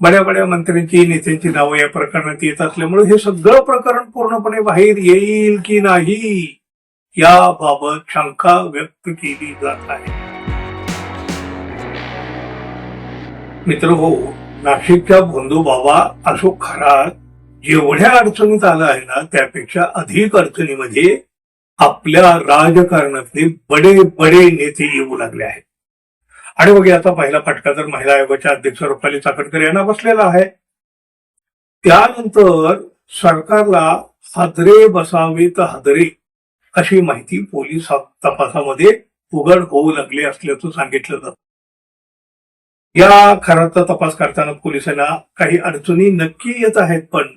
बड्या बड्या मंत्र्यांची नेत्यांची नावं या प्रकरणात येत असल्यामुळे हे सगळं प्रकरण पूर्णपणे बाहेर येईल की नाही याबाबत शंका व्यक्त केली जात आहे. मित्र हो, नाशिकच्या भोंदू बाबा अशोक खरात जेवढ्या अडचणीत आला आहे ना त्यापेक्षा अधिक अडचणीमध्ये आपल्या राजकारणातले बडे बडे नेते येऊ लागले आहेत. आणि मग याचा पहिला फटका तर महिला आयोगाच्या अध्यक्ष रुपाली चाकणकर यांना बसलेला आहे. त्यानंतर सरकारला हादरे बसावे तर हादरे अशी माहिती पोलीस तपासामध्ये उघड होऊ लागली असल्याचं सांगितलं जातं. या खराचा तपास करताना पोलिसांना काही अडचणी नक्की येत आहेत, पण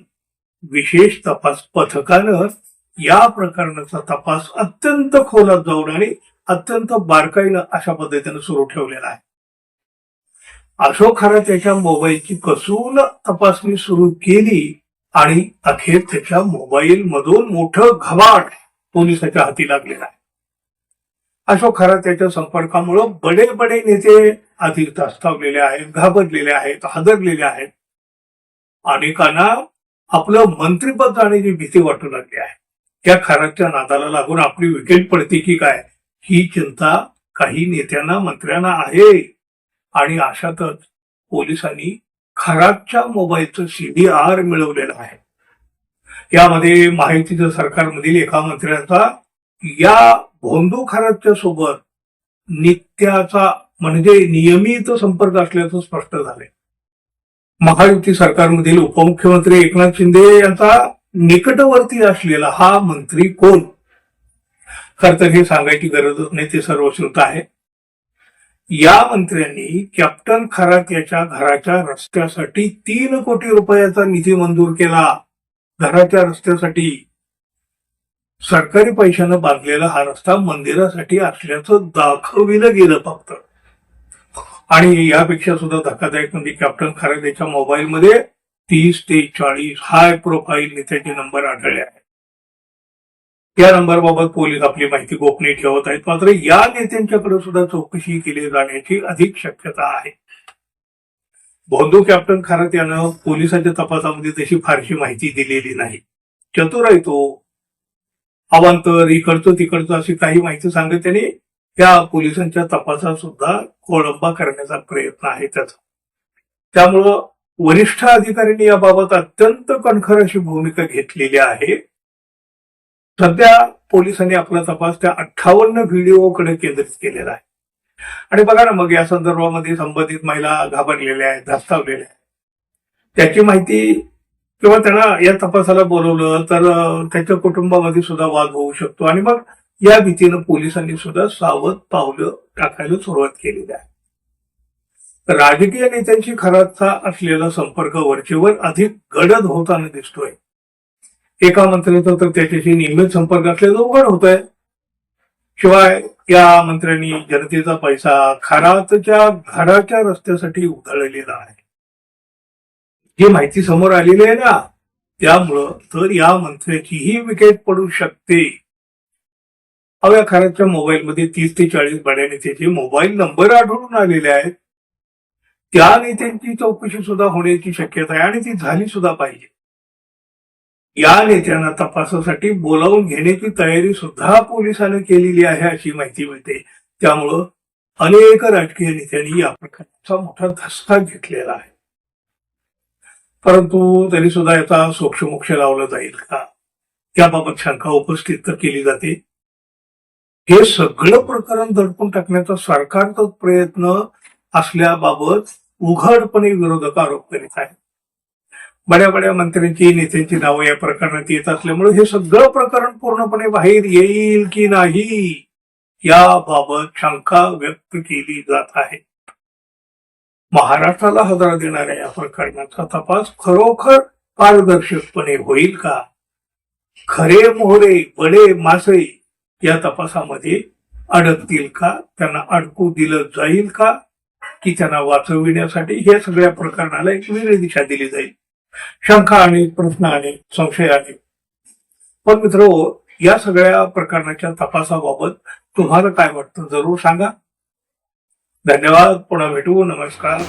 विशेष तपास पथकानं या प्रकरणाचा तपास अत्यंत खोलात जाऊन आणि अत्यंत बारकाईनं अशा पद्धतीनं सुरू ठेवलेला आहे. अशोक खरात याच्या मोबाईलची कसून तपासणी सुरू केली आणि अखेर त्याच्या मोबाईल मधून मोठं घबाड पोलिसाच्या हाती लागलेलं आहे. अशोक खरात याच्या संपर्कामुळं बडे बडे नेते आधी धास्तावलेले आहेत, घाबरलेले आहेत, हादरलेले आहेत. अनेकांना आपलं मंत्रिपद जाण्याची भीती वाटू लागली आहे. त्या खराच्या नादाला लागून आपली विकेट पडते की काय ही चिंता काही नेत्यांना मंत्र्यांना आहे. आणि अशातच पोलिसांनी खराच्या मोबाईलचं CDR मिळवलेलं आहे. यामध्ये माहितीचं सरकारमधील एका मंत्र्याचा या भोंदू खराच्या सोबत नित्याचा म्हणजे नियमित संपर्क असल्याचं स्पष्ट झालंय. महायुती सरकारमधील उपमुख्यमंत्री एकनाथ शिंदे यांचा निकटवर्ती असलेला हा मंत्री कोण, खरं तर हे सांगायची गरजच नाही, ते सर्वश्रुत आहे. या मंत्र्यांनी कॅप्टन खरात याच्या घराच्या रस्त्यासाठी 3 कोटी रुपयाचा निधी मंजूर केला. घराच्या रस्त्यासाठी सरकारी पैशानं बांधलेला हा रस्ता मंदिरासाठी असल्याचं दाखविलं गेलं फक्त. आणि यापेक्षा सुद्धा धक्कादायक म्हणजे कॅप्टन खरात याच्या मोबाईलमध्ये 30 ते 40 हाय प्रोफाईल नेत्याचे नंबर आढळले आहेत. या नंबरबाबत पोलीस आपली माहिती गोपनीय ठेवत आहेत, मात्र या नेत्यांच्याकडे सुद्धा चौकशी केली जाण्याची अधिक शक्यता आहे. भोंदू कॅप्टन खरात यानं पोलिसांच्या तपासामध्ये तशी फारशी माहिती दिलेली नाही. चतुर आहे तो, अवांतर इकडचं तिकडचं अशी काही माहिती सांगत त्याने या पोलिसांच्या तपासात सुद्धा खोळंबा करण्याचा प्रयत्न आहे त्याचा. त्यामुळं वरिष्ठ अधिकाऱ्यांनी याबाबत अत्यंत कणखर अशी भूमिका घेतलेली आहे. सध्या पोलिसांनी आपला तपास त्या 58 व्हिडिओकडे केंद्रित केलेला आहे. आणि बघा ना, मग या संदर्भामध्ये संबंधित महिला घाबरलेल्या आहेत, धास्तावलेल्या आहेत. त्याची माहिती किंवा त्यांना या तपासाला बोलवलं तर त्याच्या कुटुंबामध्ये सुद्धा वाद होऊ शकतो. आणि मग या भीतीनं पोलिसांनी सुद्धा सावध पावलं टाकायला सुरुवात केलेली आहे. राजकीय नेत्यांशी खराचा असलेला संपर्क वरचेवर अधिक गडद होताना दिसतोय. एका मंत्र्याचा तर त्याच्याशी नियमित संपर्क असलेला उघड होत आहे. शिवाय या मंत्र्यांनी जनतेचा पैसा खरातच्या घराच्या रस्त्यासाठी उधळलेला आहे. जी माहिती समोर आलेली आहे ना, त्यामुळं तर या मंत्र्याचीही विकेट पडू शकते. या खराच्या मोबाईलमध्ये 30 ते 40 बड्या नेत्याचे मोबाईल नंबर आढळून आलेले आहेत. त्या नेत्यांची चौकशी सुद्धा होण्याची शक्यता आहे आणि ती झाली सुद्धा पाहिजे. या नेत्यांना तपासासाठी बोलावून घेण्याची तयारी सुद्धा पोलिसांनी केलेली आहे अशी माहिती मिळते. त्यामुळं अनेक राजकीय नेत्यांनी या प्रकारचा मोठा धसका घेतलेला आहे. परंतु तरी सुद्धा याचा सोक्षमोक्ष लावला जाईल का याबाबत शंका उपस्थित तर केली जाते. हे सगळं प्रकरण दडपून टाकण्याचा सरकारचाच प्रयत्न असल्याबाबत उघडपणे विरोधक आरोप करीत आहेत. बड्या बड्या मंत्र्यांची नेत्यांची नावं या प्रकरणात येत असल्यामुळे हे सगळं प्रकरण पूर्णपणे बाहेर येईल की नाही याबाबत शंका व्यक्त केली जात आहे. महाराष्ट्राला हादरा देणाऱ्या या प्रकरणाचा तपास खरोखर पारदर्शकपणे होईल का? खरे मोहरे बडे मासे या तपासामध्ये अडकतील का? त्यांना अडकू दिलं जाईल का? की त्यांना वाचविण्यासाठी हे सगळ्या प्रकरणाला एक वेगळी दिशा दिली जाईल? शंका आणि प्रश्न आणि संशय आहे. पण मित्र, या सगळ्या प्रकरणाच्या तपासाबाबत तुम्हाला काय वाटतं जरूर सांगा. धन्यवाद. पुन्हा भेटू. नमस्कार.